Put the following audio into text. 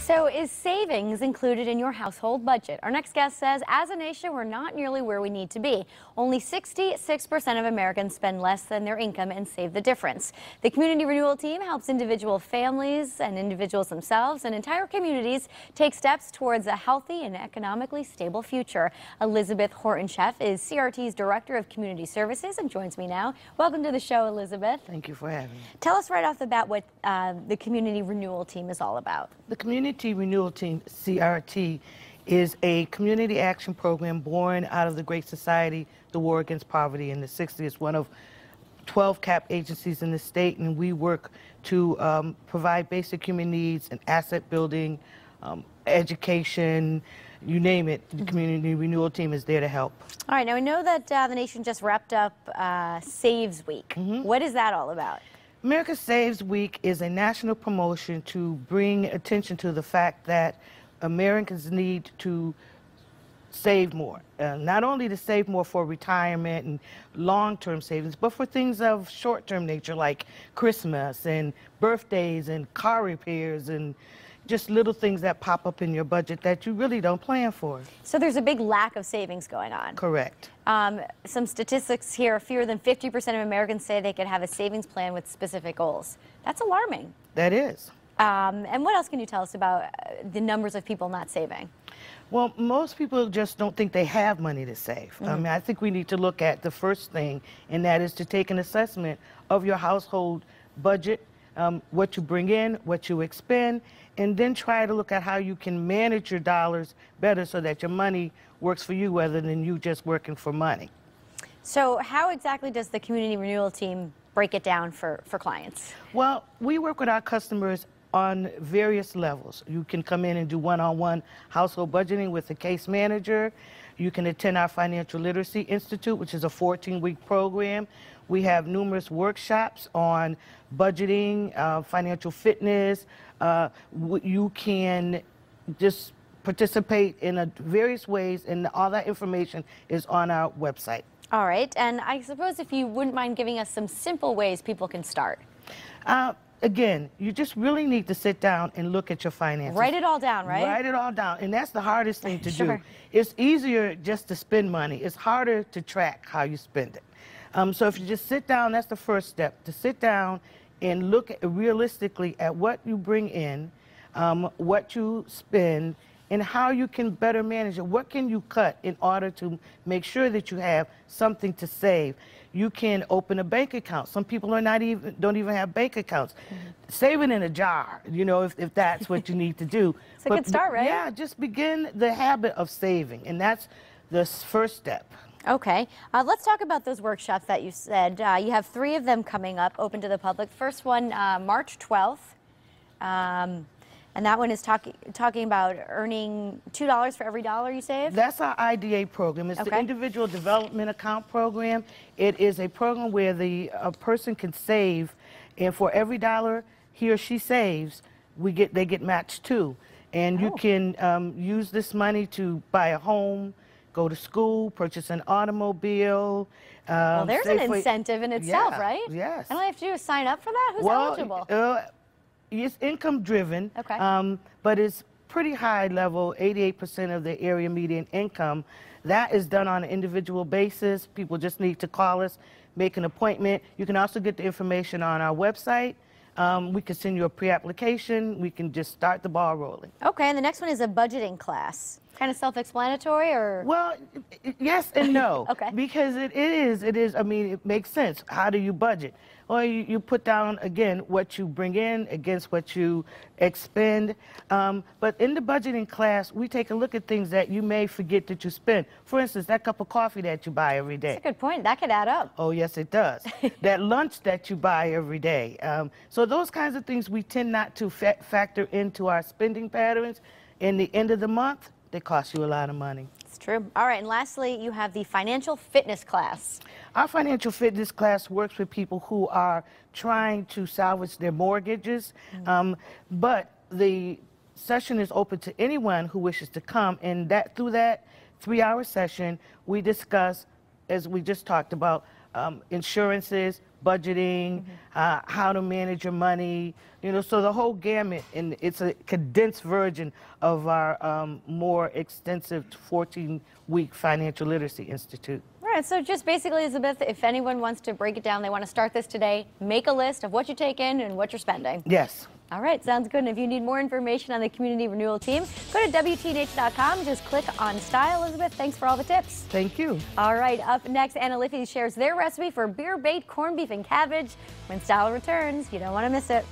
So is savings included in your household budget? Our next guest says, as a nation, we're not nearly where we need to be. Only 66% of Americans spend less than their income and save the difference. The Community Renewal Team helps individual families and individuals themselves and entire communities take steps towards a healthy and economically stable future. Elizabeth Horton-Sheff is CRT's Director of Community Services and joins me now. Welcome to the show, Elizabeth. Thank you for having me. Tell us right off the bat what the Community Renewal Team is all about. The Community Renewal Team, CRT, is a community action program born out of the Great Society, the War Against Poverty in the 60s. It's one of 12 CAP agencies in the state, and we work to provide basic human needs and asset building, education, you name it. The Community Renewal Team is there to help. All right, now we know that the nation just wrapped up Saves Week. What is that all about? America Saves Week is a national promotion to bring attention to the fact that Americans need to save more. Not only to save more for retirement and long-term savings, but for things of short-term nature like Christmas and birthdays and car repairs and just little things that pop up in your budget that you really don't plan for. So there's a big lack of savings going on. Correct. Some statistics here, fewer than 50% of Americans say they could have a savings plan with specific goals. That's alarming. That is. And what else can you tell us about the numbers of people not saving? Well, most people just don't think they have money to save. I mean, I think we need to look at the first thing, and that is to take an assessment of your household budget, what you bring in, what you expend, and then try to look at how you can manage your dollars better so that your money works for you rather than you just working for money. So how exactly does the Community Renewal Team break it down for clients? Well, we work with our customers on various levels. You can come in and do one-on-one household budgeting with a case manager. You can attend our Financial Literacy Institute, which is a 14-week program. We have numerous workshops on budgeting, financial fitness. You can just participate in various ways, and all that information is on our website. All right, and I suppose if you wouldn't mind giving us some simple ways people can start. Again, you just really need to sit down and look at your finances. Write it all down, right? Write it all down, and that's the hardest thing to Sure. do. It's easier just to spend money. It's harder to track how you spend it. So if you just sit down, that's the first step, to sit down and look realistically at what you bring in, what you spend, and how you can better manage it. What can you cut in order to make sure that you have something to save? You can open a bank account. Some people are don't even have bank accounts. Save it in a jar, you know, if that's what you need to do. It's a good start, right? Yeah, just begin the habit of saving, and that's the first step. Okay, let's talk about those workshops that you said. You have 3 of them coming up, open to the public. First one, March 12th. And that one is talking about earning $2 for every dollar you save? That's our IDA program. It's the Individual Development Account Program. It is a program where a person can save, and for every dollar he or she saves, they get matched too. And you can use this money to buy a home, go to school, purchase an automobile. Well, there's an incentive in itself, right? Yes. And all I have to do is sign up for that? Who's eligible? It's income driven, okay. But it's pretty high level, 88% of the area median income. That is done on an individual basis. People just need to call us, make an appointment. You can also get the information on our website. We can send you a pre-application. We can just start the ball rolling. Okay, and the next one is a budgeting class. Kind of self-explanatory, or? Well, yes and no. Okay. Because it is, I mean, it makes sense. How do you budget? Well, you put down, again, what you bring in against what you expend. But in the budgeting class, we take a look at things that you may forget that you spend. For instance, that cup of coffee that you buy every day. That's a good point. That could add up. Oh, yes, it does. That lunch that you buy every day. So those kinds of things we tend not to factor into our spending patterns. In the end of the month, they cost you a lot of money. It's true. All right, and lastly, you have the financial fitness class. Our financial fitness class works with people who are trying to salvage their mortgages, but the session is open to anyone who wishes to come, and through that 3-hour session, we discuss, as we just talked about, insurances, budgeting, how to manage your money, you know, so the whole gamut, and it's a condensed version of our more extensive 14-week Financial Literacy Institute. All right, so just basically, Elizabeth, if anyone wants to break it down, they want to start this today, make a list of what you take in and what you're spending. Yes. All right, sounds good. And if you need more information on the Community Renewal Team, go to WTNH.com. Just click on Style. Elizabeth, thanks for all the tips. Thank you. All right, up next, Anna Liffey shares their recipe for beer-baked corned beef and cabbage. When Style returns, you don't want to miss it.